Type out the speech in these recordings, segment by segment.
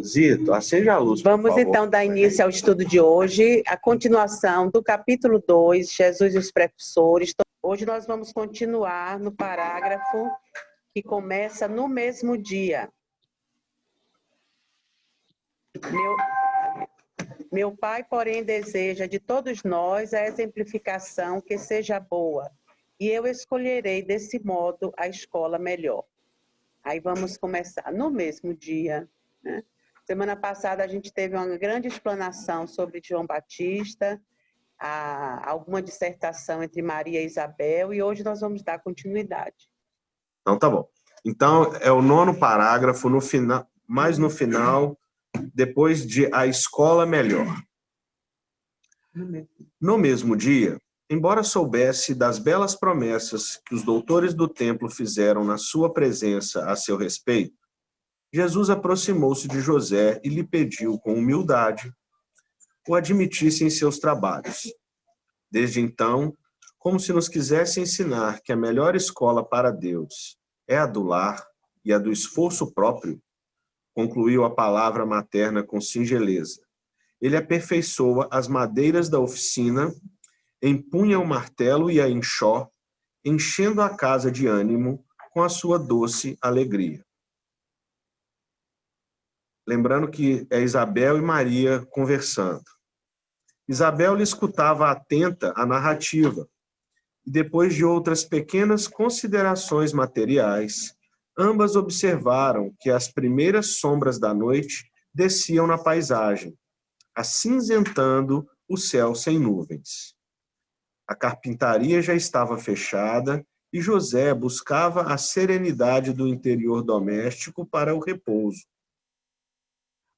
Zito, acende a luz, por Vamos favor. então dar início ao estudo de hoje, a continuação do capítulo 2, Jesus e os precursores. Hoje nós vamos continuar no parágrafo que começa no mesmo dia. Meu Pai, porém, deseja de todos nós a exemplificação que seja boa, e eu escolherei desse modo a escola melhor. Aí vamos começar no mesmo dia, né? Semana passada a gente teve uma grande explanação sobre João Batista, alguma dissertação entre Maria e Isabel, e hoje nós vamos dar continuidade. Então tá bom. Então é o 9º parágrafo, no final, mais no final, depois de a escola melhor. No mesmo dia, embora soubesse das belas promessas que os doutores do templo fizeram na sua presença a seu respeito, Jesus aproximou-se de José e lhe pediu com humildade o admitisse em seus trabalhos. Desde então, como se nos quisesse ensinar que a melhor escola para Deus é a do lar e a do esforço próprio, concluiu a palavra materna com singeleza. Ele aperfeiçoa as madeiras da oficina, empunha o martelo e a enxó, enchendo a casa de ânimo com a sua doce alegria. Lembrando que é Isabel e Maria conversando. Isabel lhe escutava atenta a narrativa, e depois de outras pequenas considerações materiais, ambas observaram que as primeiras sombras da noite desciam na paisagem, acinzentando o céu sem nuvens. A carpintaria já estava fechada e José buscava a serenidade do interior doméstico para o repouso.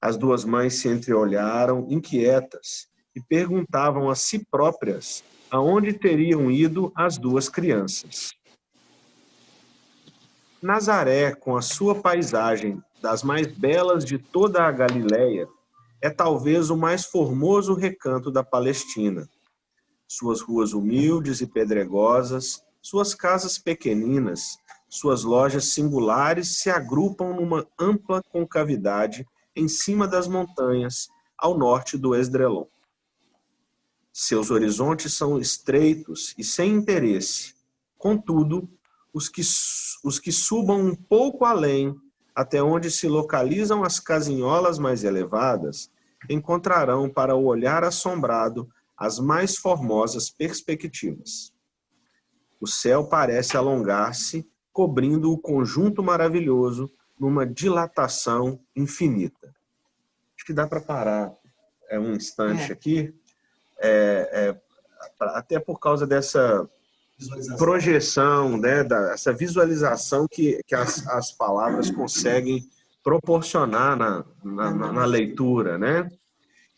As duas mães se entreolharam, inquietas, e perguntavam a si próprias aonde teriam ido as duas crianças. Nazaré, com a sua paisagem das mais belas de toda a Galileia, é talvez o mais formoso recanto da Palestina. Suas ruas humildes e pedregosas, suas casas pequeninas, suas lojas singulares se agrupam numa ampla concavidade em cima das montanhas, ao norte do Esdrelon. Seus horizontes são estreitos e sem interesse. Contudo, os que subam um pouco além, até onde se localizam as casinholas mais elevadas, encontrarão para o olhar assombrado as mais formosas perspectivas. O céu parece alongar-se, cobrindo o conjunto maravilhoso numa dilatação infinita. Acho que dá para parar um instante aqui, até por causa dessa projeção, né, essa visualização que as palavras conseguem proporcionar na leitura, né?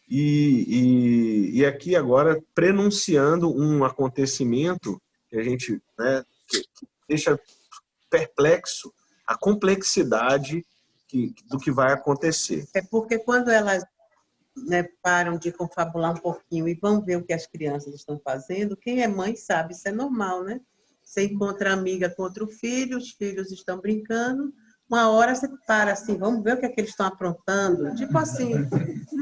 E aqui agora prenunciando um acontecimento que a gente, né, que deixa perplexo a complexidade do que vai acontecer. É porque quando elas, né, param de confabular um pouquinho e vão ver o que as crianças estão fazendo, quem é mãe sabe, isso é normal, né? Você encontra a amiga com outro filho, os filhos estão brincando, uma hora você para assim, vamos ver o que é que eles estão aprontando. Tipo assim,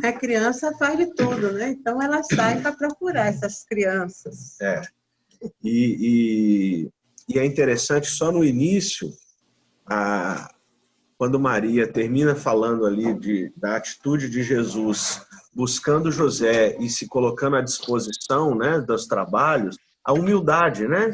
a criança faz de tudo, né? Então elas saem para procurar essas crianças. E é interessante, só no início, quando Maria termina falando ali da atitude de Jesus, buscando José e se colocando à disposição, né, dos trabalhos, a humildade, né?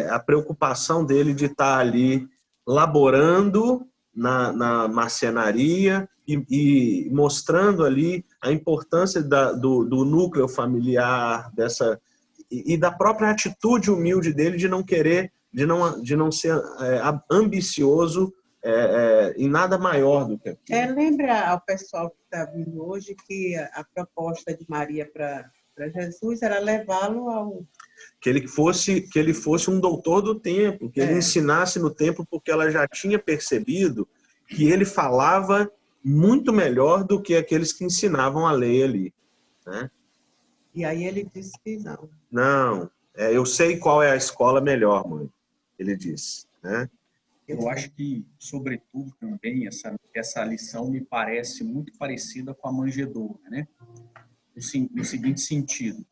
A preocupação dele de estar ali laborando na marcenaria e mostrando ali a importância do núcleo familiar, e da própria atitude humilde dele de não querer, de não ser ambicioso em nada maior do que aquilo. Lembra ao pessoal que está vindo hoje que a proposta de Maria para Jesus era levá-lo ao... Que ele fosse um doutor do templo, que ele ensinasse no templo, porque ela já tinha percebido que ele falava muito melhor do que aqueles que ensinavam a lei ali, né? E aí ele disse que não. Não, eu sei qual é a escola melhor, mãe, ele disse, né? Eu acho que, sobretudo, também, essa lição me parece muito parecida com a manjedoura, né? No seguinte sentido.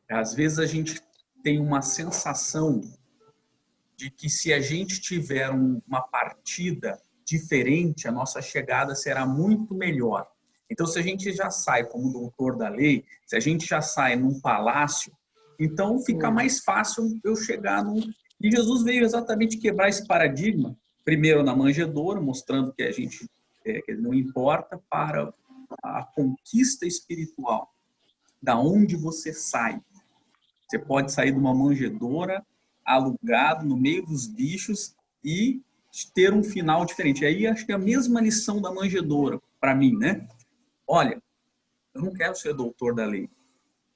Às vezes a gente tem uma sensação de que se a gente tiver uma partida diferente, a nossa chegada será muito melhor. Então, se a gente já sai como doutor da lei, se a gente já sai num palácio, então fica mais fácil eu chegar num... E Jesus veio exatamente quebrar esse paradigma, primeiro na manjedoura, mostrando que a gente que não importa, para a conquista espiritual. Da onde você sai? Você pode sair de uma manjedoura, alugado, no meio dos bichos, e ter um final diferente. E aí, acho que é a mesma lição da manjedoura, para mim, né? Olha, eu não quero ser doutor da lei,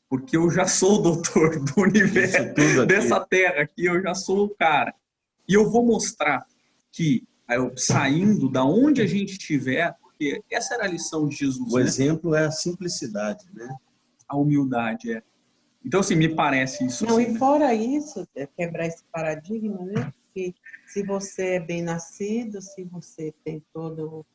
porque eu já sou o doutor do universo, dessa terra aqui, eu já sou o cara. E eu vou mostrar que, saindo da onde a gente estiver, porque essa era a lição de Jesus. O exemplo é a simplicidade, né? A humildade, Então, assim, me parece isso. Não, assim, e fora isso, quebrar esse paradigma, né? Que se você é bem nascido, se você tem toda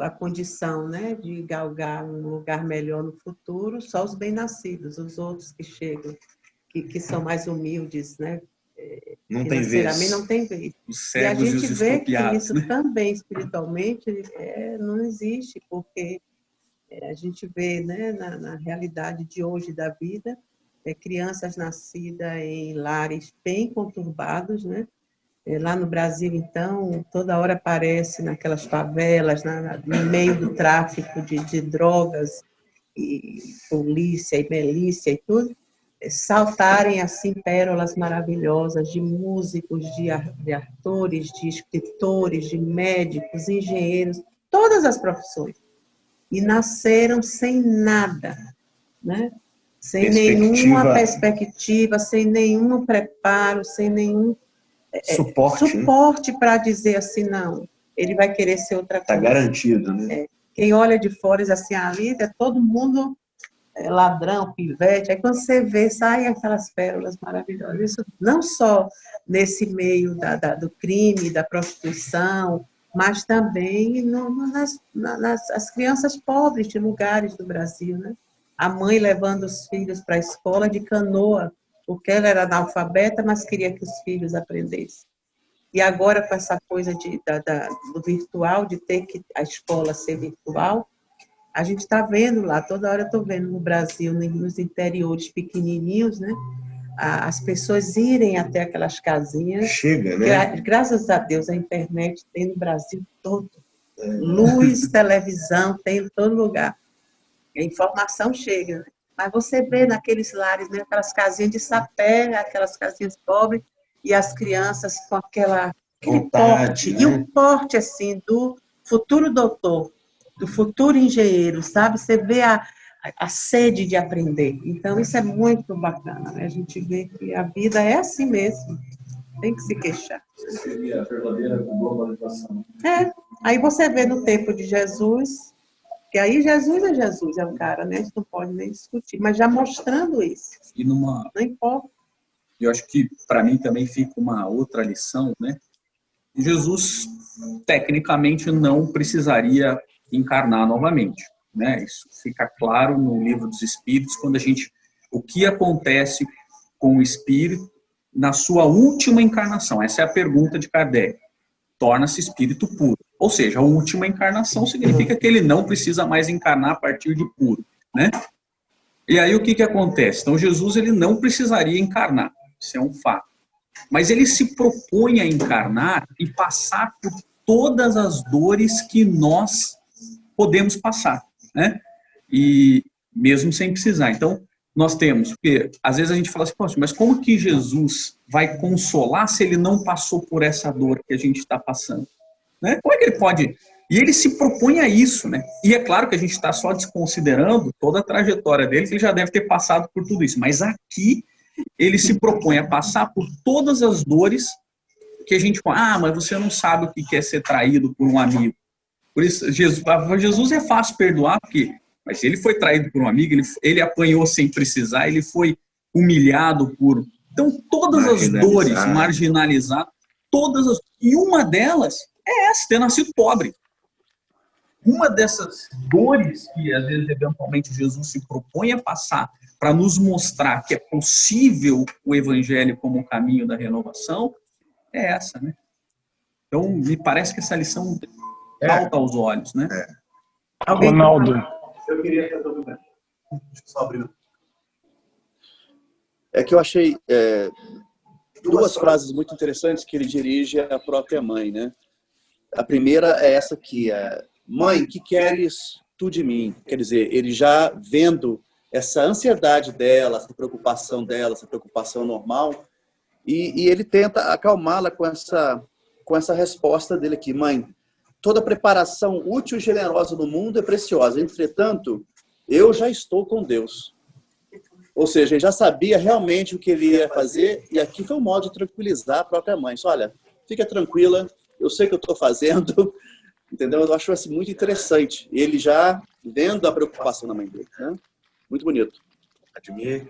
a condição, né, de galgar um lugar melhor no futuro, só os bem-nascidos, os outros que chegam, que são mais humildes, né? Não tem vez. Não tem vez. Os cegos e os a gente vê que isso, né? também espiritualmente não existe, porque a gente vê, né, na realidade de hoje da vida, crianças nascidas em lares bem conturbados, né? Lá no Brasil, então, toda hora aparece naquelas favelas, no meio do tráfico de drogas, e polícia e milícia e tudo, saltarem assim pérolas maravilhosas de músicos, de atores, de escritores, de médicos, engenheiros, todas as profissões. E nasceram sem nada, né? Sem nenhuma perspectiva, sem nenhum preparo, sem nenhum suporte para dizer assim, não, ele vai querer ser outra coisa. Está garantido, né? Quem olha de fora diz assim, ali é todo mundo ladrão, pivete, aí quando você vê, saem aquelas pérolas maravilhosas. Isso não só nesse meio do crime, da prostituição, mas também nas crianças pobres de lugares do Brasil, né? A mãe levando os filhos para a escola de canoa, porque ela era analfabeta, mas queria que os filhos aprendessem. E agora, com essa coisa do virtual, de ter que a escola ser virtual, a gente está vendo lá, toda hora eu estou vendo no Brasil, nos interiores pequenininhos, né? As pessoas irem até aquelas casinhas. Chega, né? Graças a Deus, a internet tem no Brasil todo. Luz, televisão, tem em todo lugar. A informação chega, né? Mas você vê naqueles lares, né, aquelas casinhas de sapé, aquelas casinhas pobres, e as crianças com aquele porte, né? E o porte, assim, do futuro doutor, do futuro engenheiro, sabe? Você vê a sede de aprender. Então, isso é muito bacana, né? A gente vê que a vida é assim mesmo. Tem que se queixar. Seria a verdadeira globalização. Aí você vê no tempo de Jesus, que aí Jesus é um cara, né? A gente não pode nem discutir, mas já mostrando isso. E não importa. Eu acho que, para mim, também fica uma outra lição, né? Jesus, tecnicamente, não precisaria encarnar novamente, né? Isso fica claro no Livro dos Espíritos, quando o que acontece com o espírito na sua última encarnação. Essa é a pergunta de Kardec. Torna-se espírito puro. Ou seja, a última encarnação significa que ele não precisa mais encarnar a partir de puro, né? E aí o que acontece? Então Jesus ele não precisaria encarnar, isso é um fato. Mas ele se propõe a encarnar e passar por todas as dores que nós podemos passar, né? E mesmo sem precisar. Então, nós temos, porque às vezes a gente fala assim, poxa, mas como que Jesus vai consolar se ele não passou por essa dor que a gente está passando? Né? Como é que ele pode? E ele se propõe a isso, né? E é claro que a gente está só desconsiderando toda a trajetória dele, que ele já deve ter passado por tudo isso. Mas aqui ele se propõe a passar por todas as dores que a gente... mas você não sabe o que é ser traído por um amigo. Por isso, Jesus é fácil perdoar, porque... Mas ele foi traído por um amigo, ele apanhou sem precisar, ele foi humilhado por... Então, todas as dores, marginalizado, E uma delas é essa, ter nascido pobre. Uma dessas dores que, às vezes, eventualmente, Jesus se propõe a passar para nos mostrar que é possível o evangelho como o caminho da renovação, é essa, né? Então, me parece que essa lição salta aos olhos, né? Ronaldo. Eu queria fazer um comentário. Só abrir. É que eu achei duas frases muito interessantes que ele dirige à própria mãe, né? A primeira é essa aqui, mãe, que queres tu de mim? Quer dizer, ele já vendo essa ansiedade dela, essa preocupação dela, essa preocupação normal, e ele tenta acalmá-la com essa resposta dele aqui, mãe, toda preparação útil e generosa do mundo é preciosa, entretanto, eu já estou com Deus. Ou seja, ele já sabia realmente o que ele ia fazer, e aqui foi um modo de tranquilizar a própria mãe. Olha, fica tranquila, eu sei o que eu estou fazendo, entendeu? Eu acho assim, muito interessante. Ele já vendo a preocupação da mãe dele, né? Muito bonito. Admir.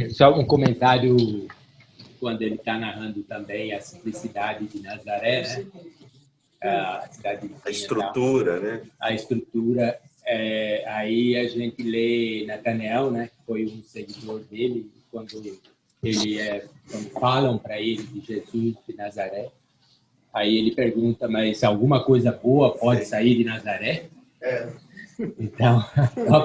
Só um comentário quando ele está narrando também a simplicidade de Nazaré, né? A cidade, A estrutura, né? A estrutura. Aí a gente lê Natanael, né? Que foi um seguidor dele, quando falam para ele de Jesus de Nazaré. Aí ele pergunta, mas alguma coisa boa pode sair de Nazaré? Então,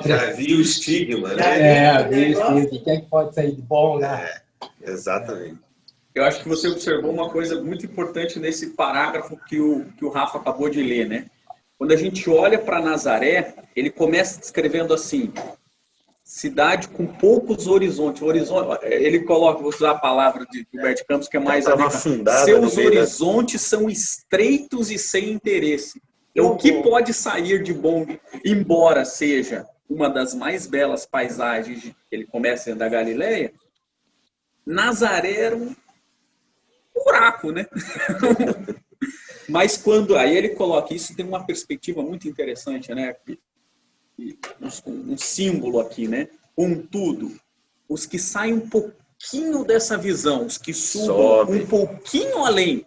já havia o estigma, né? Havia o estigma. O que é que pode sair de bom, né? Exatamente. Eu acho que você observou uma coisa muito importante nesse parágrafo que o Rafa acabou de ler, né? Quando a gente olha para Nazaré, ele começa descrevendo assim, cidade com poucos horizontes. Ele coloca, vou usar a palavra de Humberto Campos, que é mais seus horizontes são estreitos e sem interesse. Então, o que pode sair de bom, embora seja uma das mais belas paisagens que ele começa da Galileia, Nazaré era um buraco, né? Mas quando aí ele coloca isso, tem uma perspectiva muito interessante, né? Um símbolo aqui, né? Contudo, os que saem um pouquinho dessa visão, os que subam um pouquinho além,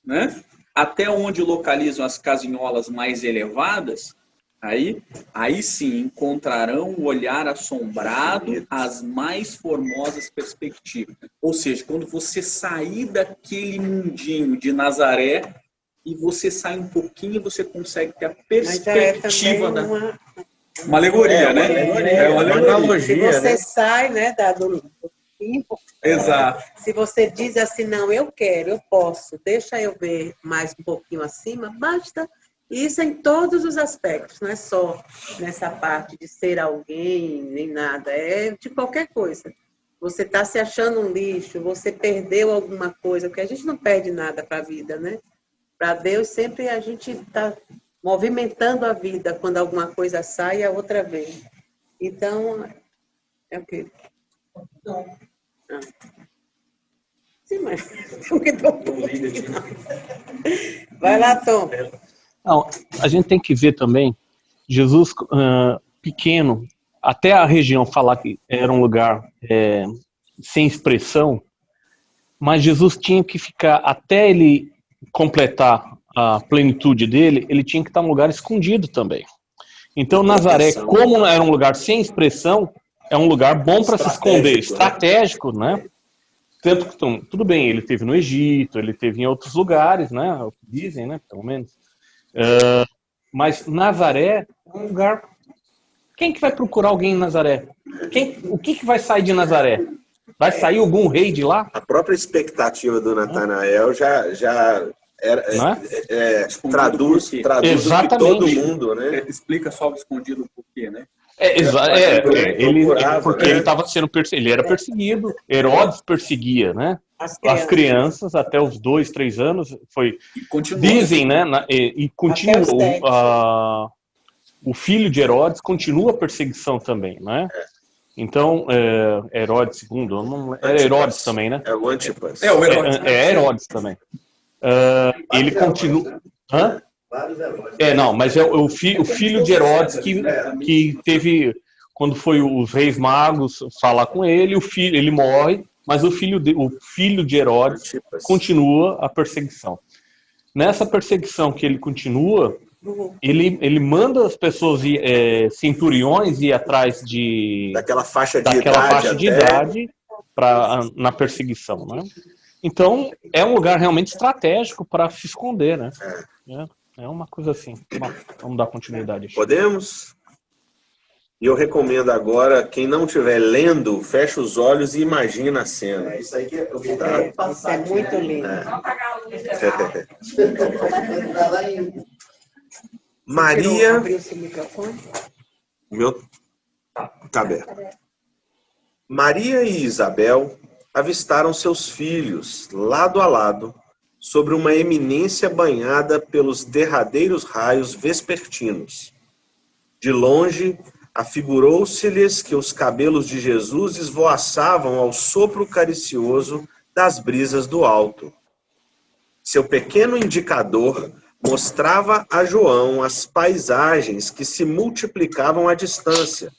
né? Até onde localizam as casinholas mais elevadas, aí sim encontrarão o olhar assombrado, as mais formosas perspectivas. Ou seja, quando você sair daquele mundinho de Nazaré e você sai um pouquinho, você consegue ter a perspectiva da... Uma alegoria, né? É uma analogia. Se você sai, né, do tempo. Exato. Se você diz assim, não, eu quero, eu posso, deixa eu ver mais um pouquinho acima, basta. Isso em todos os aspectos, não é só nessa parte de ser alguém, nem nada, é de qualquer coisa. Você está se achando um lixo, você perdeu alguma coisa, porque a gente não perde nada para a vida, né? Para Deus, sempre a gente está movimentando a vida quando alguma coisa sai e a outra vem. Então, é o quê? Sim, mas vai lá, Tom. Não, a gente tem que ver também Jesus pequeno, até a região falar que era um lugar sem expressão, mas Jesus tinha que ficar, até ele completar a plenitude dele, ele tinha que estar num lugar escondido também. Então Nazaré, como era um lugar sem expressão, é um lugar bom para se esconder, estratégico, né? Tanto que, tudo bem, ele teve no Egito, ele teve em outros lugares, né? O que dizem, né? Pelo menos. Mas Nazaré é um lugar... Quem que vai procurar alguém em Nazaré? O que vai sair de Nazaré? Vai sair algum rei de lá? A própria expectativa do Natanael já traduz o que todo mundo, né? Explica só o escondido por quê, né? Porque ele estava sendo ele era perseguido, Herodes perseguia, né? As crianças até os 2, 3 anos dizem, né? E continua o filho de Herodes continua a perseguição também, né? Então Herodes II, era Herodes também, né? É o Antipas. É o Herodes. É Herodes também. Ele continua. Hã? Não, mas é o filho de Herodes que teve, quando foi os reis magos falar com ele, ele morre mas o filho de Herodes Antipas. continua a perseguição. Nessa perseguição que ele continua, ele manda as pessoas, centuriões, ir atrás Daquela faixa de daquela idade faixa de até. idade na perseguição, né? Então, é um lugar realmente estratégico para se esconder, né? É uma coisa assim. Vamos dar continuidade. Podemos? E eu recomendo agora, quem não estiver lendo, fecha os olhos e imagina a cena. Isso aí que eu vou Isso é muito lindo. Maria... Abriu seu microfone? Meu... Tá aberto. Maria e Isabel avistaram seus filhos, lado a lado, sobre uma eminência banhada pelos derradeiros raios vespertinos. De longe, afigurou-se-lhes que os cabelos de Jesus esvoaçavam ao sopro caricioso das brisas do alto. Seu pequeno indicador mostrava a João as paisagens que se multiplicavam à distância,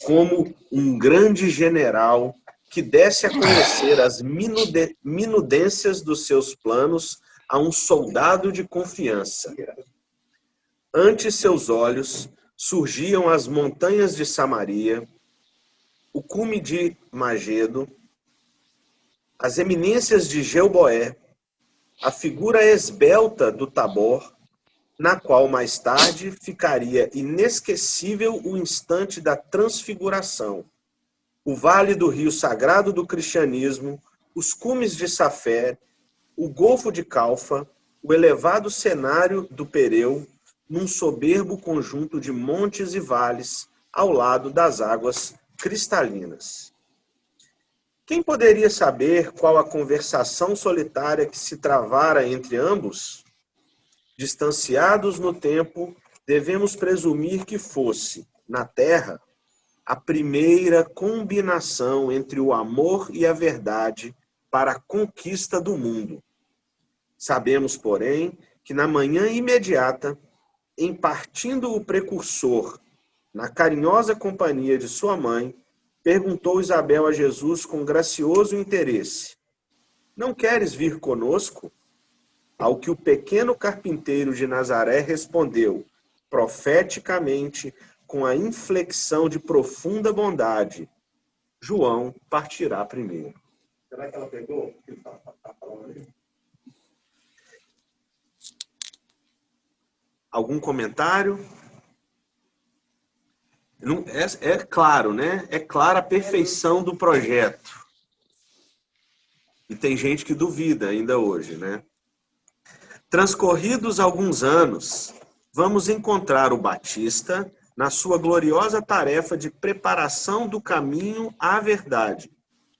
como um grande general que desse a conhecer as minudências dos seus planos a um soldado de confiança. Ante seus olhos surgiam as montanhas de Samaria, o cume de Magedo, as eminências de Gilboé, a figura esbelta do Tabor, na qual mais tarde ficaria inesquecível o instante da transfiguração, o vale do rio sagrado do cristianismo, os cumes de Safé, o golfo de Calfa, o elevado cenário do Pereu, num soberbo conjunto de montes e vales, ao lado das águas cristalinas. Quem poderia saber qual a conversação solitária que se travara entre ambos? Distanciados no tempo, devemos presumir que fosse, na terra, a primeira combinação entre o amor e a verdade para a conquista do mundo. Sabemos, porém, que na manhã imediata, em partindo o precursor, na carinhosa companhia de sua mãe, perguntou Isabel a Jesus com gracioso interesse: não queres vir conosco? Ao que o pequeno carpinteiro de Nazaré respondeu, profeticamente, com a inflexão de profunda bondade: João partirá primeiro. Será que ela pegou? Tá falando ali? Algum comentário? É claro, né? É clara a perfeição do projeto. E tem gente que duvida ainda hoje, né? Transcorridos alguns anos, vamos encontrar o Batista na sua gloriosa tarefa de preparação do caminho à verdade,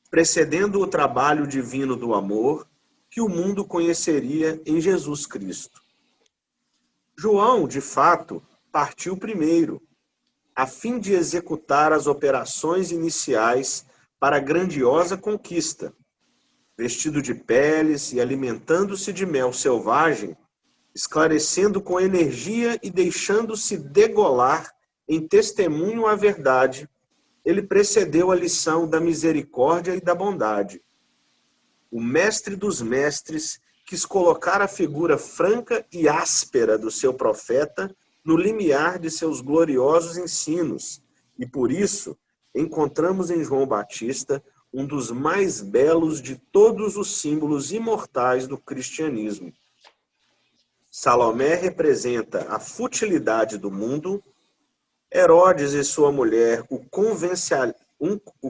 precedendo o trabalho divino do amor que o mundo conheceria em Jesus Cristo. João, de fato, partiu primeiro, a fim de executar as operações iniciais para a grandiosa conquista. Vestido de peles e alimentando-se de mel selvagem, esclarecendo com energia e deixando-se degolar em testemunho à verdade, ele precedeu a lição da misericórdia e da bondade. O mestre dos mestres quis colocar a figura franca e áspera do seu profeta no limiar de seus gloriosos ensinos, e por isso encontramos em João Batista um dos mais belos de todos os símbolos imortais do cristianismo. Salomé representa a futilidade do mundo, Herodes e sua mulher o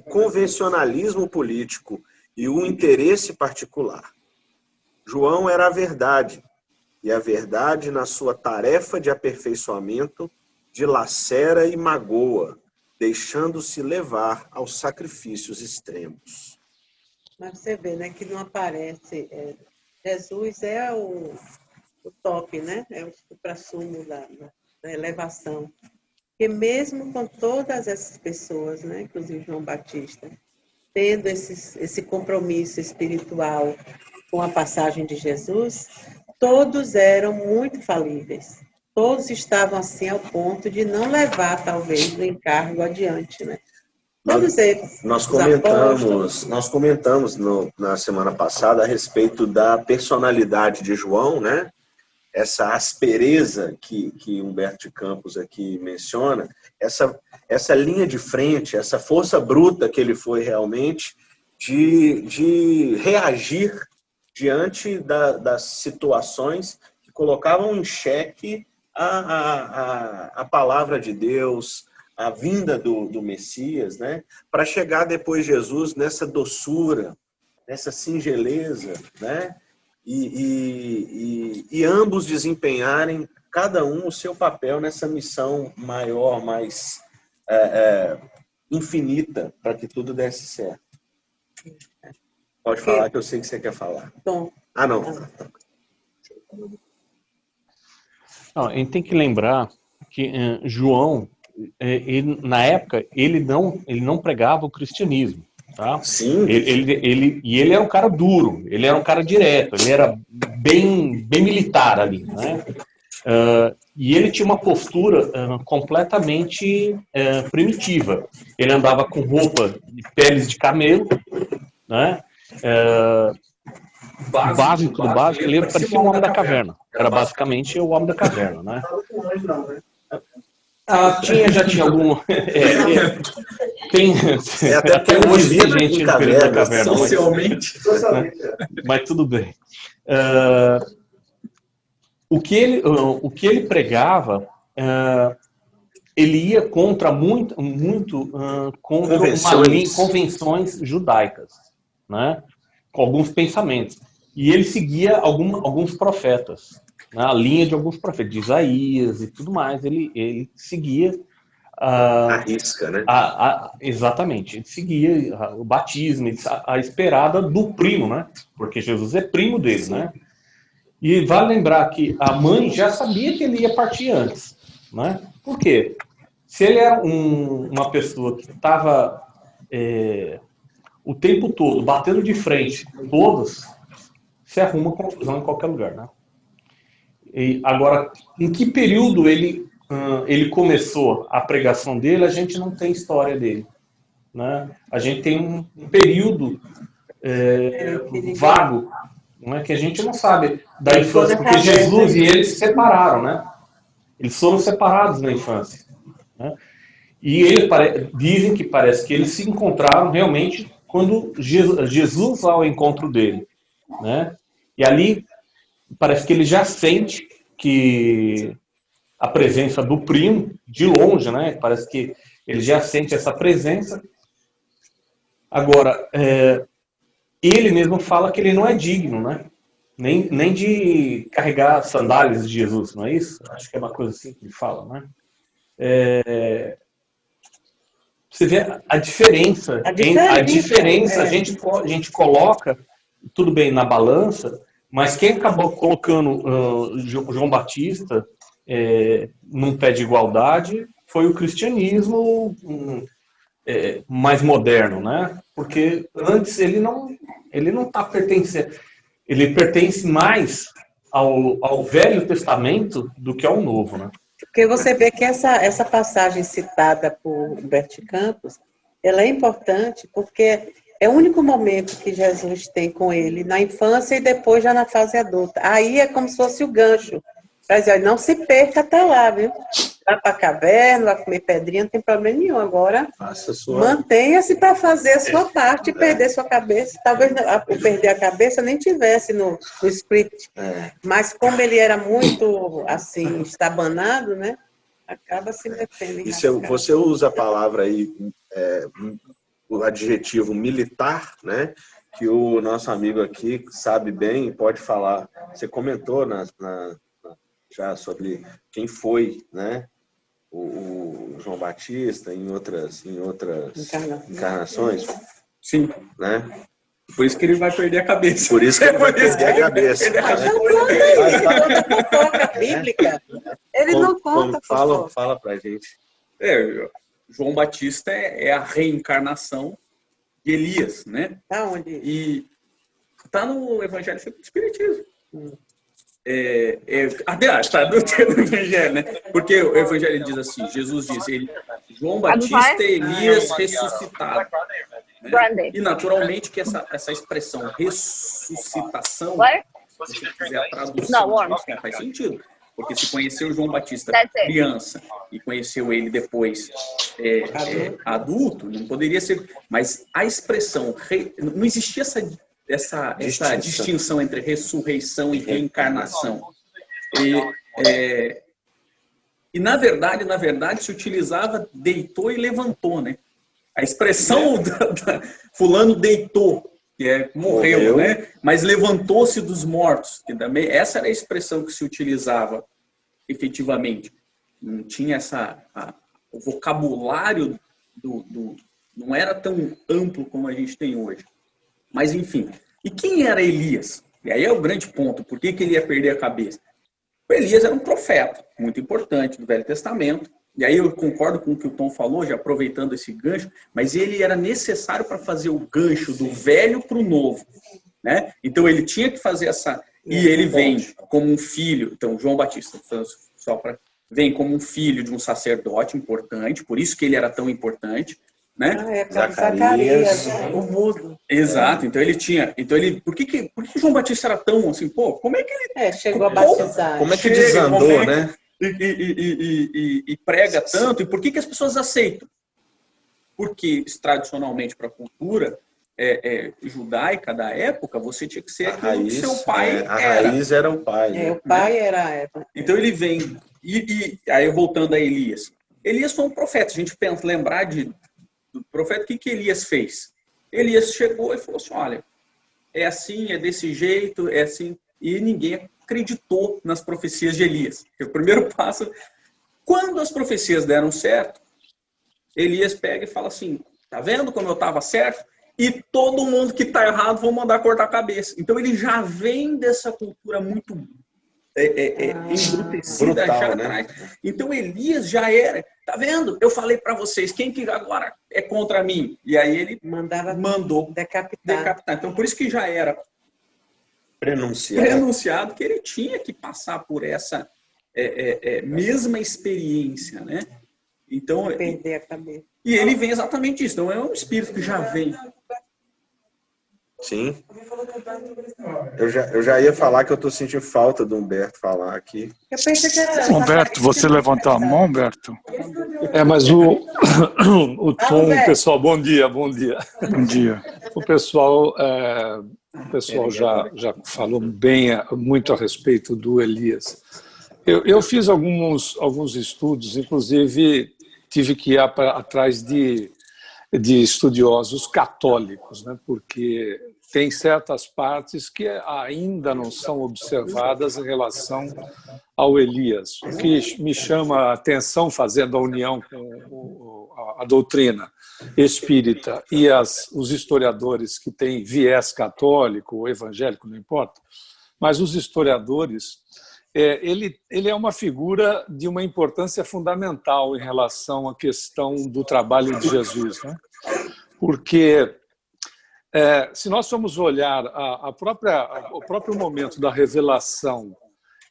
convencionalismo político e o interesse particular. João era a verdade, e a verdade, na sua tarefa de aperfeiçoamento, dilacera e magoa, deixando-se levar aos sacrifícios extremos. Mas você vê, né, que não aparece. Jesus é o top, né? É o suprassumo da elevação. Porque mesmo com todas essas pessoas, né, inclusive João Batista, tendo esse compromisso espiritual com a passagem de Jesus, todos eram muito falíveis. Todos estavam assim ao ponto de não levar, talvez, o encargo adiante, né? Todos eles. Nós os apóstolos. comentamos na semana passada a respeito da personalidade de João, né? Essa aspereza que Humberto de Campos aqui menciona, essa linha de frente, essa força bruta que ele foi realmente de reagir diante das situações que colocavam em xeque a palavra de Deus, a vinda do Messias, né? Para chegar depois de Jesus nessa doçura, nessa singeleza, né? E ambos desempenharem, cada um, o seu papel nessa missão maior, mais infinita, para que tudo desse certo. Pode falar, que eu sei que você quer falar. Bom. Ah, não. Não, a gente tem que lembrar que João, na época, ele não pregava o cristianismo. Tá? Sim. Ele era um cara duro, ele era um cara direto, ele era bem militar ali, né? E ele tinha uma postura completamente primitiva. Ele andava com roupa de peles de camelo, né? Básico do básico, ele parecia um homem da caverna. Era basicamente o homem da caverna, né? Já tinha algum. Até hoje tem gente no período da caverna. Socialmente. Mas tudo bem. O que ele pregava, ele ia contra contra convenções judaicas, né? Com alguns pensamentos. E ele seguia alguns profetas, né? A linha de alguns profetas, de Isaías e tudo mais. Ele seguia a risca, né? Exatamente. Ele seguia o batismo, a esperada do primo, né? Porque Jesus é primo dele, né? E vale lembrar que a mãe já sabia que ele ia partir antes, né? Por quê? Se ele era uma pessoa que estava o tempo todo batendo de frente com todos, se arruma confusão em qualquer lugar, né? E agora, em que período ele começou a pregação dele, a gente não tem história dele, né? A gente tem um período vago, né, que a gente não sabe da infância, porque Jesus e ele se separaram, né? Eles foram separados na infância, né? E dizem que parece que eles se encontraram realmente quando Jesus vai ao encontro dele, né? E ali parece que ele já sente que a presença do primo, de longe, né? Parece que ele já sente essa presença. Agora, ele mesmo fala que ele não é digno, né? Nem de carregar as sandálias de Jesus, não é isso? Acho que é uma coisa assim que ele fala, né? Você vê a diferença. A gente coloca, tudo bem, na balança, mas quem acabou colocando João Batista num pé de igualdade foi o cristianismo mais moderno, né? Porque antes ele não está pertencendo, ele pertence mais ao Velho Testamento do que ao Novo, né? Porque você vê que essa passagem citada por Humberto de Campos, ela é importante porque é o único momento que Jesus tem com ele, na infância e depois já na fase adulta. Aí é como se fosse o gancho. Para dizer, não se perca até lá, viu? Vai para a caverna, vai comer pedrinha, não tem problema nenhum. Agora, mantenha-se para fazer a sua parte e perder sua cabeça. Talvez o perder a cabeça nem tivesse no script. Mas como ele era muito, assim, estabanado, né? Acaba se metendo em você usa a palavra aí, o adjetivo militar, né? Que o nosso amigo aqui sabe bem, pode falar. Você comentou já sobre quem foi, né? O João Batista em outras encarnações. Sim. Né? Por isso que ele vai perder a cabeça. Por isso que ele vai perder a cabeça. Ele não conta a bíblica. Ele não conta. Fala pra gente. João Batista é a reencarnação de Elias, né? Tá onde? E está no Evangelho segundo o Espiritismo. Aliás, está no Evangelho, né? Porque o Evangelho diz assim, Jesus diz, João Batista e Elias ressuscitado. Né? E naturalmente que essa expressão ressuscitação, se você fizer a tradução disso, não faz sentido. Porque se conheceu João Batista criança e conheceu ele depois adulto, não poderia ser. Mas a expressão, não existia essa distinção entre ressurreição e reencarnação. E na verdade, se utilizava deitou e levantou, né? A expressão fulano deitou, que morreu, né? Mas levantou-se dos mortos, que também essa era a expressão que se utilizava efetivamente. Não tinha o vocabulário não era tão amplo como a gente tem hoje. Mas enfim, e quem era Elias? E aí é o grande ponto, por que ele ia perder a cabeça? O Elias era um profeta muito importante do Velho Testamento. E aí eu concordo com o que o Tom falou, já aproveitando esse gancho, mas ele era necessário para fazer o gancho do velho para o novo. Né? Então ele tinha que fazer e ele vem como um filho, então João Batista, vem como um filho de um sacerdote importante, por isso que ele era tão importante. Né? Zacarias, o mudo. Exato, então ele tinha. Por que João Batista era tão assim, como é que ele. Chegou a batizar. Como é que desandou, né? E prega tanto, e por que as pessoas aceitam? Porque, tradicionalmente, para a cultura judaica da época, você tinha que ser aquilo que seu pai era. A raiz era o pai. Né? O pai era. Então ele vem. Aí voltando a Elias. Elias foi um profeta. A gente pensa, lembrar do profeta, o que Elias fez? Elias chegou e falou assim: olha, é assim, é desse jeito, é assim. E ninguém acreditou nas profecias de Elias. O primeiro passo, quando as profecias deram certo, Elias pega e fala assim: tá vendo como eu estava certo? E todo mundo que está errado vão mandar cortar a cabeça. Então ele já vem dessa cultura muito embrutecida, brutal, já né? atrás. Então Elias já era, tá vendo? Eu falei para vocês, quem que agora é contra mim? E aí ele mandou decapitar. Então por isso que já era prenunciado que ele tinha que passar por essa mesma experiência, né? Então, perder a cabeça. E ele vem exatamente isso. Então é um espírito que já vem. Sim. Eu já ia falar que eu estou sentindo falta do Humberto falar aqui. Eu pensei que era... Humberto, você levantou a mão, Humberto? Mas o Tom, o pessoal, bom dia. Bom dia. O pessoal já falou muito a respeito do Elias. Eu fiz alguns estudos, inclusive tive que ir atrás de estudiosos católicos, né? Porque tem certas partes que ainda não são observadas em relação ao Elias. O que me chama a atenção, fazendo a união com a doutrina espírita e os historiadores que têm viés católico ou evangélico, não importa, mas os historiadores, ele é uma figura de uma importância fundamental em relação à questão do trabalho de Jesus, né? Porque se nós formos olhar o próprio momento da revelação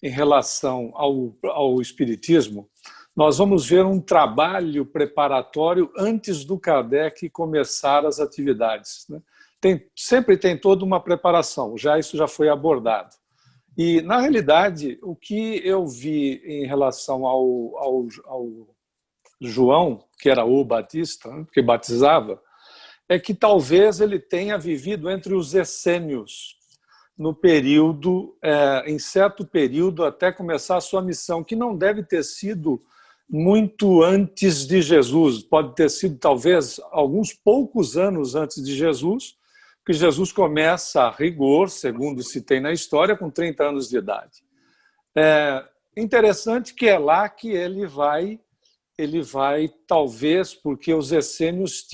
em relação ao Espiritismo, nós vamos ver um trabalho preparatório antes do Kardec começar as atividades, né? Sempre tem toda uma preparação, isso já foi abordado. E, na realidade, o que eu vi em relação ao João, que era o Batista, né, que batizava, é que talvez ele tenha vivido entre os essênios, no período, em certo período, até começar a sua missão, que não deve ter sido muito antes de Jesus, pode ter sido talvez alguns poucos anos antes de Jesus, que Jesus começa a rigor, segundo se tem na história, com 30 anos de idade. Interessante que é lá que ele vai talvez porque os essênios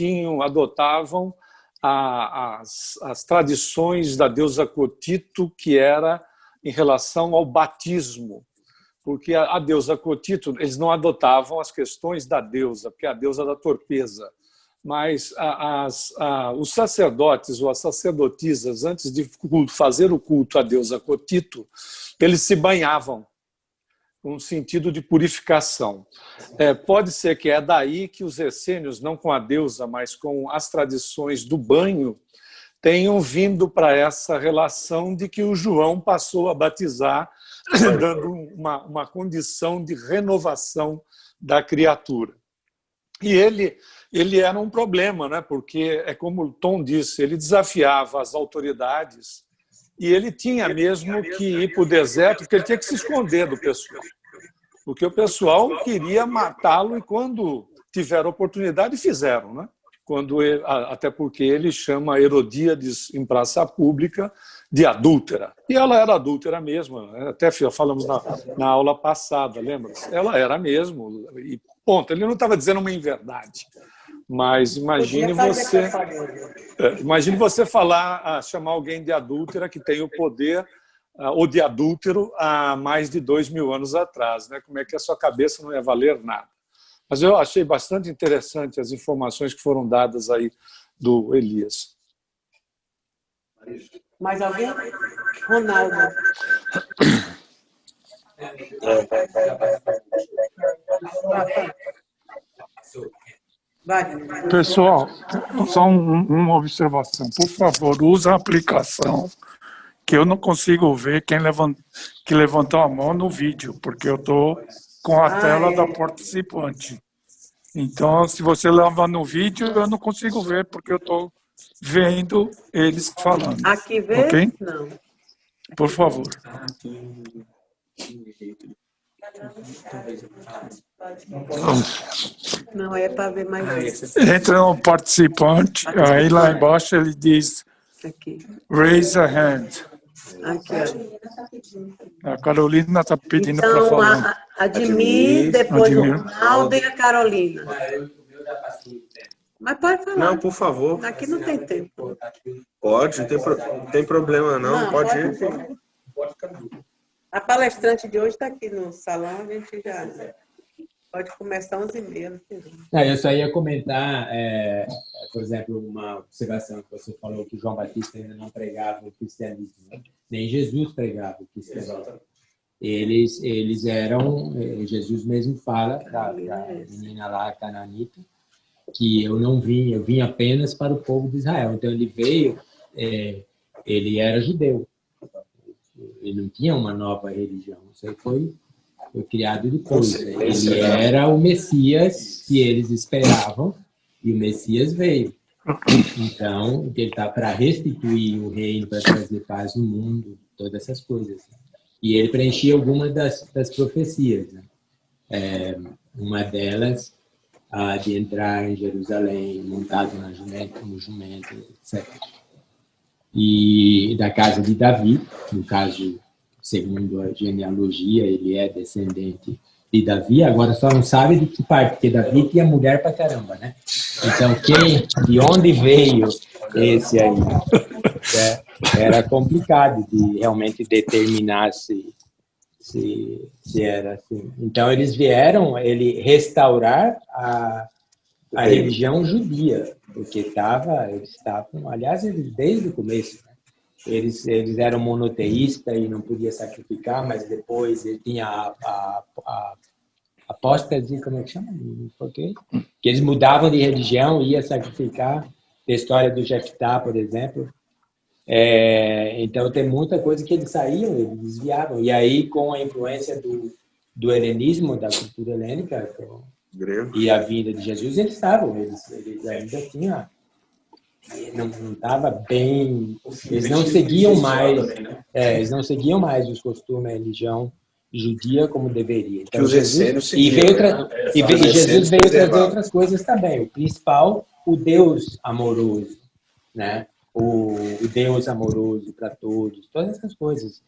adotavam as tradições da deusa Cotito, que era em relação ao batismo, porque a deusa Cotito, eles não adotavam as questões da deusa, porque é a deusa da torpeza. mas os sacerdotes ou as sacerdotisas, antes de fazer o culto a Deus Acotito, eles se banhavam, com um sentido de purificação. Pode ser que é daí que os essênios, não com a deusa, mas com as tradições do banho, tenham vindo para essa relação de que o João passou a batizar, dando uma condição de renovação da criatura. E ele era um problema, né? Porque, como o Tom disse, ele desafiava as autoridades e ele tinha mesmo que ir para o deserto, porque ele tinha que se esconder do pessoal. Porque o pessoal queria matá-lo e, quando tiveram oportunidade, fizeram, né? Até porque ele chama Herodíades em praça pública de adúltera. E ela era adúltera mesmo, né? Até falamos na aula passada, lembra? Ela era mesmo, e ponto. Ele não estava dizendo uma inverdade. Mas imagine você chamar alguém de adúltera que tem o poder, ou de adúltero, há mais de 2000 anos atrás, né? Como é que a sua cabeça não ia valer nada? Mas eu achei bastante interessante as informações que foram dadas aí do Elias. Mais alguém? Ronaldo. Pessoal, só uma observação. Por favor, usa a aplicação, que eu não consigo ver que levantou a mão no vídeo, porque eu estou com a tela da participante. Então, se você levar no vídeo, eu não consigo ver, porque eu estou vendo eles falando. Aqui vê? Ok? Não. Por favor. Não, é para ver mais. Entra no participante, aí lá embaixo ele diz Aqui. Raise a hand. Aqui, ó. A Carolina está pedindo para Então, falar. Admir, depois o Ronaldo e a Carolina. Mas pode falar. Não, por favor. Aqui não tem tempo. Pode, não tem problema não, pode ir. A palestrante de hoje está aqui no salão, a gente já pode começar 11h30. Eu só ia comentar, por exemplo, uma observação que você falou, que João Batista ainda não pregava o cristianismo, né? Nem Jesus pregava o cristianismo. Eles eram, Jesus mesmo fala para a menina lá, cananita, que eu não vim, eu vim apenas para o povo de Israel. Então ele veio, ele era judeu. Ele não tinha uma nova religião. Isso aí foi criado depois. Ele era o Messias que eles esperavam, e o Messias veio. Então, ele está para restituir o reino, para trazer paz no mundo, todas essas coisas. E ele preenchia algumas das profecias, né? Uma delas, de entrar em Jerusalém montado no jumento, etc. E da casa de Davi, no caso, segundo a genealogia, ele é descendente de Davi, agora só não sabe de que parte, porque Davi tinha mulher pra caramba, né? Então, de onde veio esse aí? Era complicado de realmente determinar se era assim. Então, eles vieram restaurar a religião judia, porque eles estavam, aliás, desde o começo, né? Eles eram monoteístas e não podia sacrificar, mas depois ele tinha a apóstase, como é que chama? Que eles mudavam de religião e ia sacrificar. A história do Jeftá, por exemplo. Então tem muita coisa que eles saíam, eles desviavam. E aí, com a influência do helenismo, da cultura helênica, e a vinda de Jesus, eles ainda tinham, não estava bem, eles não seguiam mais os costumes, a religião judia como deveria. Então, Jesus veio trazer outras coisas também. O principal, o Deus amoroso, né? O Deus amoroso para todos, todas essas coisas,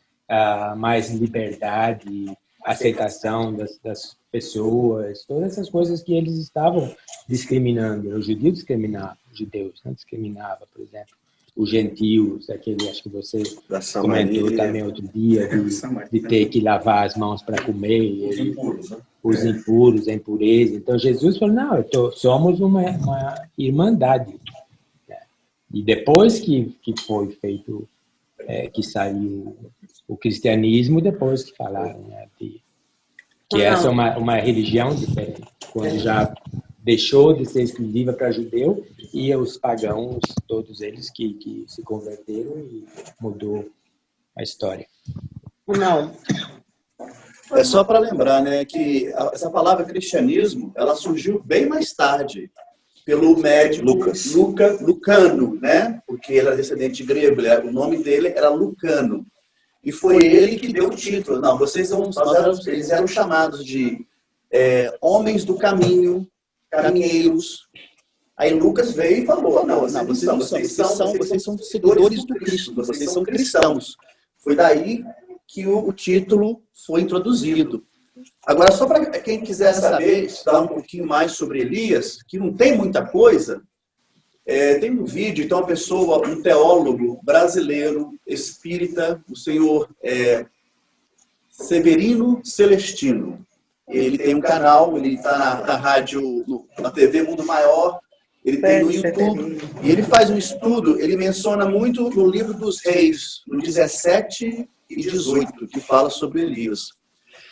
mais liberdade, aceitação das pessoas, todas essas coisas que eles estavam discriminando. O judeu discriminava, os judeus, né? Discriminava, por exemplo, os gentios, aquele, acho que você Da comentou Samaria. também outro dia, de ter que lavar as mãos para comer, Os impuros, né? os impuros, a impureza. Então Jesus falou, não, somos uma irmandade. E depois que foi feito, que saiu o cristianismo, depois que falaram, né, que essa é uma religião diferente, quando já deixou de ser exclusiva para judeu e os pagãos, todos eles que se converteram e mudou a história. Não. É só para lembrar, né, que essa palavra cristianismo, ela surgiu bem mais tarde, pelo médico Lucano, né, porque ele era descendente grego, o nome dele era Lucano. E foi ele que deu o título. Não, eles eram chamados de homens do caminho, caminheiros. Aí Lucas veio e falou, não, vocês não são, vocês são seguidores do Cristo, vocês são cristãos. Foi daí que o título foi introduzido. Agora, só para quem quiser saber, estudar um pouquinho mais sobre Elias, que não tem muita coisa, tem um vídeo, então, uma pessoa, um teólogo brasileiro, espírita, o senhor Severino Celestino. Ele tem um canal, ele está na rádio, na TV Mundo Maior, ele tem no YouTube, e ele faz um estudo, ele menciona muito no livro dos Reis, no 17 e 18, que fala sobre Elias.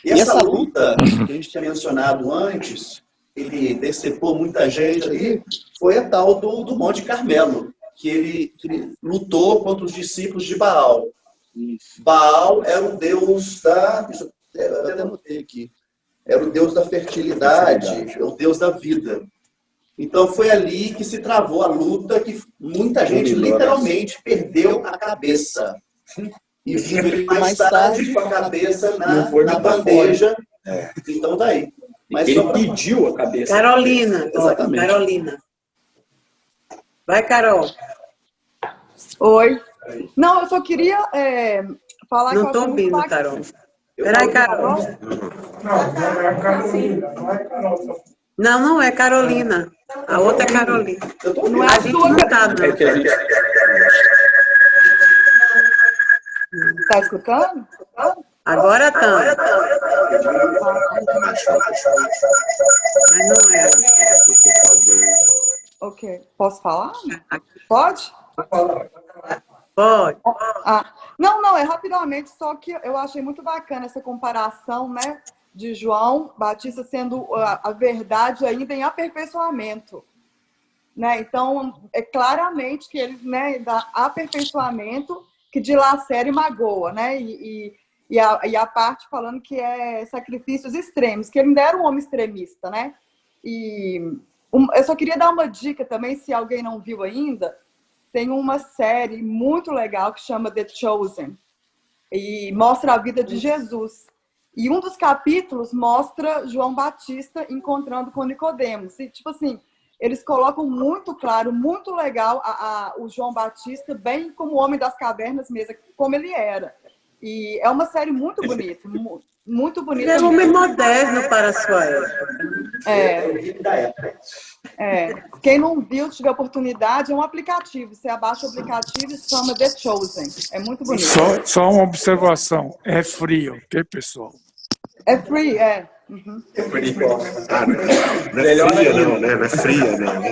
E essa luta que a gente tinha mencionado antes, ele decepou muita gente ali, foi a tal do Monte Carmelo, que ele lutou contra os discípulos de Baal. Baal era o deus eu até anotei aqui, era o deus da fertilidade, é o deus da vida. Então foi ali que se travou a luta, que muita gente literalmente perdeu a cabeça. E viu ele mais tarde com a cabeça na bandeja. Então daí. Mas ele pediu a cabeça. Carolina. Exatamente. Carolina. Vai, Carol. Oi. Não, eu só queria falar Não que eu estou ouvindo, muito Carol. Peraí, Carol. Não é Carolina. A outra é Carolina. Não é A a gente sua. não tá, não. É que a gente... Tá escutando? Agora tá. Mas não é. Ok. Posso falar? Pode? Pode. Não, é rapidamente, só que eu achei muito bacana essa comparação, né, de João Batista sendo a verdade ainda em aperfeiçoamento, né? Então, é claramente que ele, né, dá aperfeiçoamento que dilacera e magoa, né? E a parte falando que é sacrifícios extremos, que ele ainda era um homem extremista, né? E eu só queria dar uma dica também, se alguém não viu ainda, tem uma série muito legal que chama The Chosen e mostra a vida de Jesus. E um dos capítulos mostra João Batista encontrando com Nicodemos. E, tipo assim, eles colocam muito claro, muito legal o João Batista, bem como o homem das cavernas mesmo, como ele era. E é uma série muito bonita, muito bonita. Ele é um homem moderno para a sua época. Quem não viu, se tiver oportunidade, é um aplicativo. Você abaixa o aplicativo e se chama The Chosen. É muito bonito. Só uma observação. É frio, ok, pessoal? É free, Uhum. Não é fria, não, né? Não é fria, não.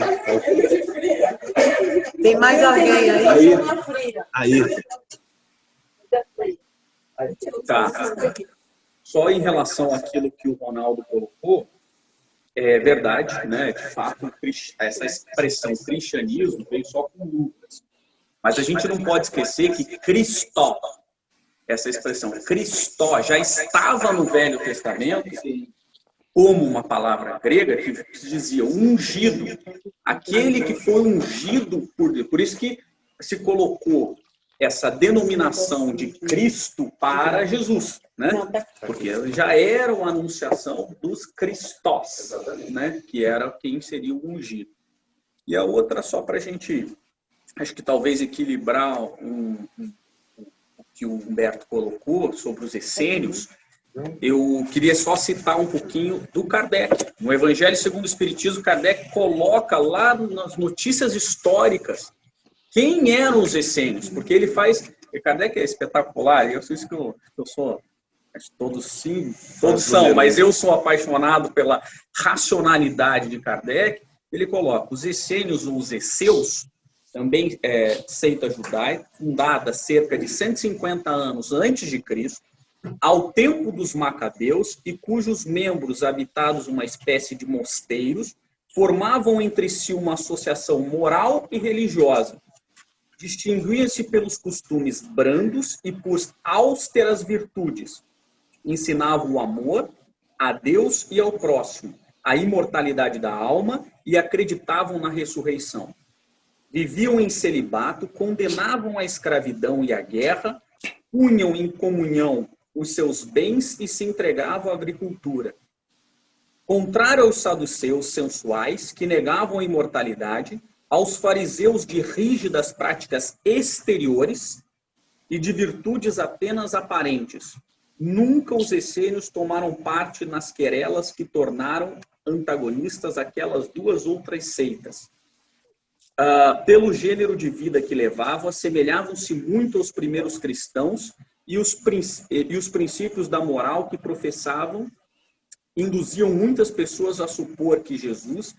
Tem mais alguém aí? Aí. Tá. Só em relação àquilo que o Ronaldo colocou, é verdade, né? De fato, essa expressão cristianismo veio só com Lucas. Mas a gente não pode esquecer que Cristó, essa expressão Cristó, já estava no Velho Testamento como uma palavra grega que dizia ungido. Aquele que foi ungido por Deus. Por isso que se colocou essa denominação de Cristo para Jesus, né? Porque já era uma anunciação dos Cristós, né? Que era quem seria o ungido. E a outra, só para a gente, acho que talvez equilibrar o que o Humberto colocou sobre os essênios, eu queria só citar um pouquinho do Kardec. No Evangelho segundo o Espiritismo, Kardec coloca lá nas notícias históricas quem eram os essênios, porque ele faz... Kardec é espetacular, eu sei que eu sou... Todos sim, todos são, mas eu sou apaixonado pela racionalidade de Kardec. Ele coloca os essênios ou os esseus, também seita judaica, fundada cerca de 150 anos antes de Cristo, ao tempo dos Macabeus, e cujos membros, habitados uma espécie de mosteiros, formavam entre si uma associação moral e religiosa. Distinguiam-se pelos costumes brandos e por austeras virtudes. Ensinavam o amor a Deus e ao próximo, a imortalidade da alma e acreditavam na ressurreição. Viviam em celibato, condenavam a escravidão e a guerra, punham em comunhão os seus bens e se entregavam à agricultura. Contrário aos saduceus sensuais, que negavam a imortalidade, aos fariseus de rígidas práticas exteriores e de virtudes apenas aparentes, nunca os essênios tomaram parte nas querelas que tornaram antagonistas aquelas duas outras seitas. Pelo gênero de vida que levavam, assemelhavam-se muito aos primeiros cristãos e os princípios da moral que professavam induziam muitas pessoas a supor que Jesus,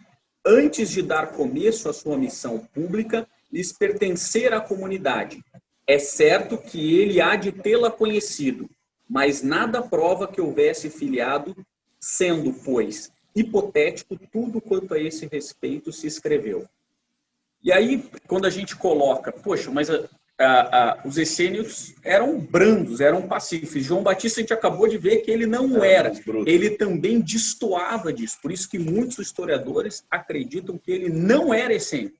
antes de dar começo à sua missão pública, lhes pertencer à comunidade. É certo que ele há de tê-la conhecido, mas nada prova que houvesse filiado, sendo, pois, hipotético tudo quanto a esse respeito se escreveu. E aí, quando a gente coloca, poxa, mas os essênios eram brandos, eram pacíficos. João Batista, a gente acabou de ver que ele não era. Ele também destoava disso. Por isso que muitos historiadores acreditam que ele não era essênio.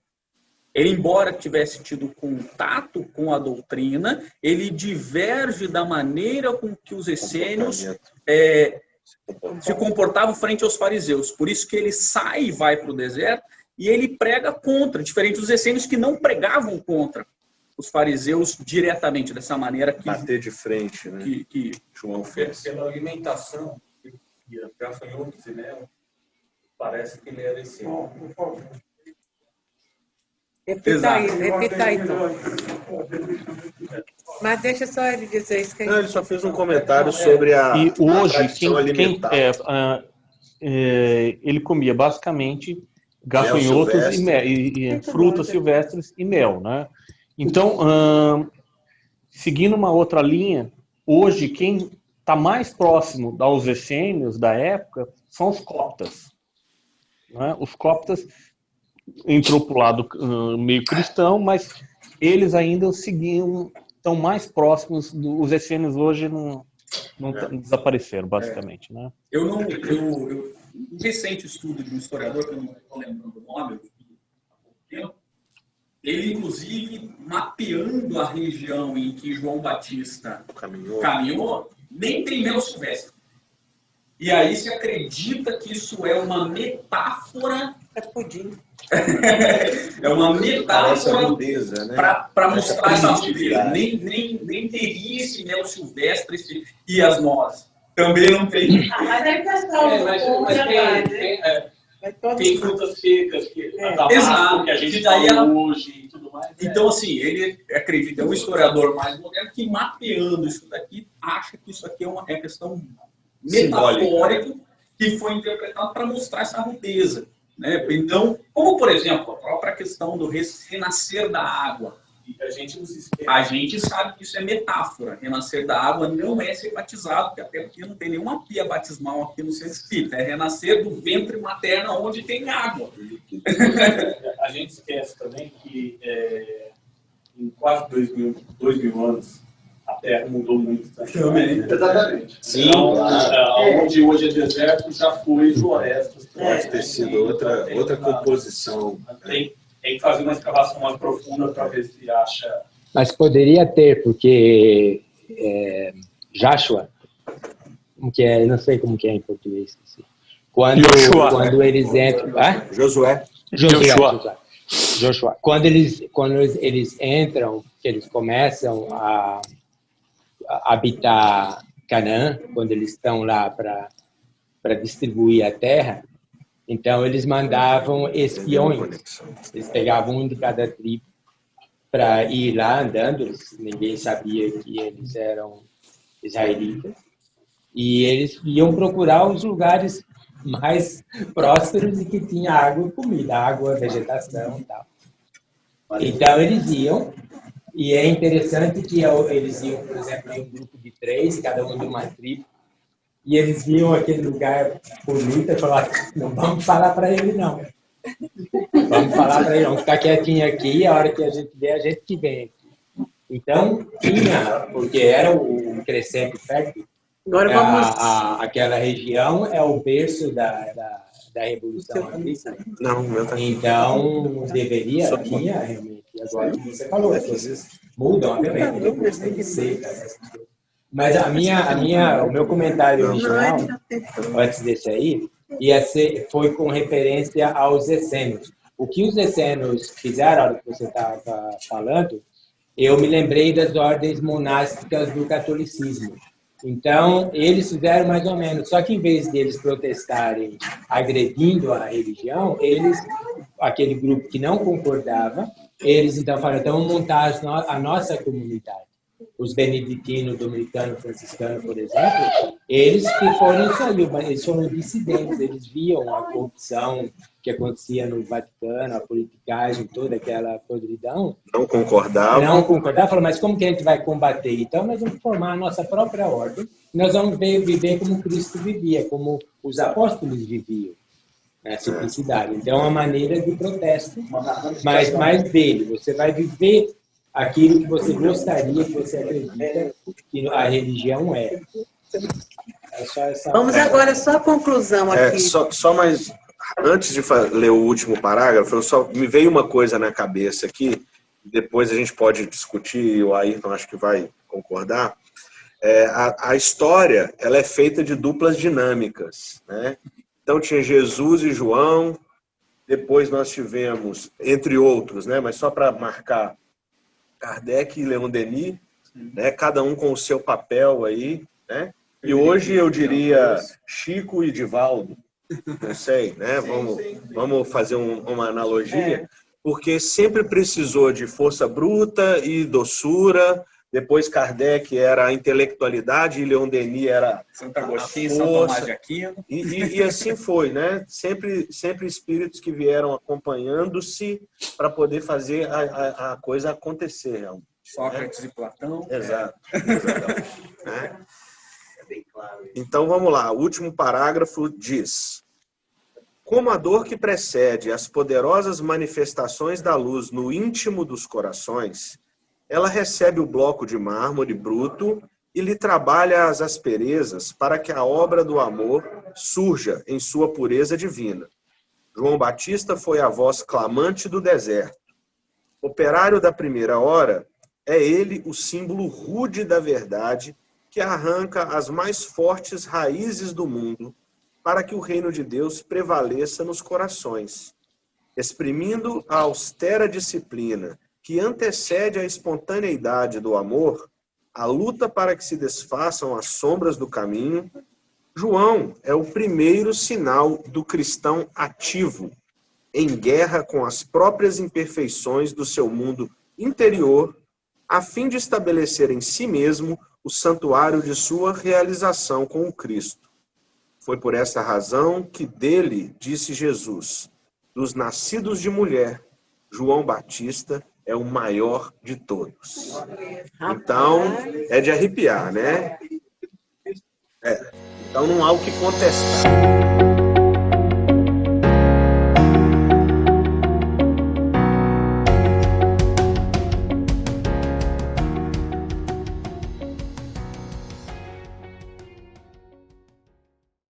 Ele, embora tivesse tido contato com a doutrina, ele diverge da maneira com que os essênios se comportavam frente aos fariseus. Por isso que ele sai e vai para o deserto e ele prega contra, diferente dos essênios que não pregavam contra os fariseus diretamente, dessa maneira que... Bater de frente, né? Que João fez. Pela alimentação, gafanhotos e mel, parece que ele era essênio. Repita aí, Tom. Mas deixa só ele dizer isso. Não, ele só fez um comentário sobre a E hoje, tradição alimentar. ele comia basicamente gafanhotos e frutas silvestres e mel, né? Então, seguindo uma outra linha, hoje quem está mais próximo aos essênios da época são os coptas, né? Os coptas entrou para o lado meio cristão, mas eles ainda seguiam, estão mais próximos dos essênios hoje, não desapareceram, basicamente. Né? Um recente estudo de um historiador, que eu não estou lembrando o nome, ele, inclusive, mapeando a região em que João Batista caminhou, nem tem mel silvestre. E aí se acredita que isso é uma metáfora... É pudim. É uma metáfora né? para mostrar essa rudeza. Nem teria esse mel silvestre e as nozes. Também não tem. Mas é questão tem frutas secas que a gente fala hoje e tudo mais. Então, assim, ele acredita, é um historiador mais moderno que, mapeando isso daqui, acha que isso aqui é uma questão metafórica que foi interpretado para mostrar essa rudeza. Né? Então, como, por exemplo, a própria questão do renascer da água. A gente sabe que isso é metáfora. Renascer da água não é ser batizado, até porque não tem nenhuma pia batismal aqui no centro espírita. É renascer do ventre materno onde tem água. A gente esquece também que em quase 2000 anos a Terra mudou muito. Também. Exatamente. Sim, então, claro. onde hoje é deserto já foi florestas. Pode ter sido outra composição. Tem que fazer uma escavação mais profunda para ver se acha. Mas poderia ter, porque Joshua, que é, não sei como que é em português. Assim. Quando eles entram... Josué. Quando eles entram, que eles começam a habitar Canaã, quando eles estão lá para distribuir a terra, então eles mandavam espiões. Eles pegavam um de cada tribo para ir lá andando, ninguém sabia que eles eram israelitas, e eles iam procurar os lugares mais prósperos e que tinha água e comida, água, vegetação e tal. Então eles iam, e é interessante que eles iam, por exemplo, em um grupo de 3, cada um de uma tribo, e eles viam aquele lugar bonito e falaram, não vamos falar para ele não. Vamos falar para ele, vamos ficar quietinho aqui, a hora que a gente vê, a gente que vem aqui. Então, tinha, porque era um crescente fértil, Agora vamos... aquela região é o berço da Revolução Agrícola. Não, meu tá aqui. Então, tinha realmente. Agora, como você falou, as coisas mudam, obviamente, tem que ser. Mas o meu comentário original, antes desse aí, foi com referência aos essênios. O que os essênios fizeram, na hora que você estava falando, eu me lembrei das ordens monásticas do catolicismo. Então, eles fizeram mais ou menos, só que em vez deles protestarem agredindo a religião, aquele grupo que não concordava, eles então falaram, então vamos montar a nossa comunidade. Os beneditinos, dominicanos, franciscanos, por exemplo, eles que foram isso aí, eles foram dissidentes, eles viam a corrupção que acontecia no Vaticano, a politicagem, toda aquela podridão. Não concordavam. Falaram, mas como que a gente vai combater? Então nós vamos formar a nossa própria ordem, nós vamos viver como Cristo vivia, como os apóstolos viviam, na simplicidade. Então é uma maneira de protesto, mas mais dele, você vai viver aquilo que você gostaria, que você acredita que a religião é. Vamos agora só a conclusão aqui. Só mais, antes de ler o último parágrafo, me veio uma coisa na cabeça aqui, depois a gente pode discutir, e o Ayrton acho que vai concordar. A história ela é feita de duplas dinâmicas, né? Então tinha Jesus e João, depois nós tivemos, entre outros, né? Mas só para marcar, Kardec e Leon Denis, né? Cada um com o seu papel aí, né? E hoje eu diria Chico e Divaldo, não sei, né? Vamos fazer uma analogia, porque sempre precisou de força bruta e doçura. Depois Kardec era a intelectualidade e Leon Denis era Santo Agostinho, São Tomás de Aquino. E assim foi, né? Sempre espíritos que vieram acompanhando-se para poder fazer a coisa acontecer. Sócrates e Platão. Exato. Né? Então vamos lá, o último parágrafo diz: como a dor que precede as poderosas manifestações da luz no íntimo dos corações, ela recebe o bloco de mármore bruto e lhe trabalha as asperezas para que a obra do amor surja em sua pureza divina. João Batista foi a voz clamante do deserto. Operário da primeira hora, é ele o símbolo rude da verdade que arranca as mais fortes raízes do mundo para que o reino de Deus prevaleça nos corações, exprimindo a austera disciplina que antecede a espontaneidade do amor, a luta para que se desfaçam as sombras do caminho. João é o primeiro sinal do cristão ativo, em guerra com as próprias imperfeições do seu mundo interior, a fim de estabelecer em si mesmo o santuário de sua realização com o Cristo. Foi por essa razão que dele disse Jesus: dos nascidos de mulher, João Batista é o maior de todos. Então, é de arrepiar, né? Então não há o que contestar.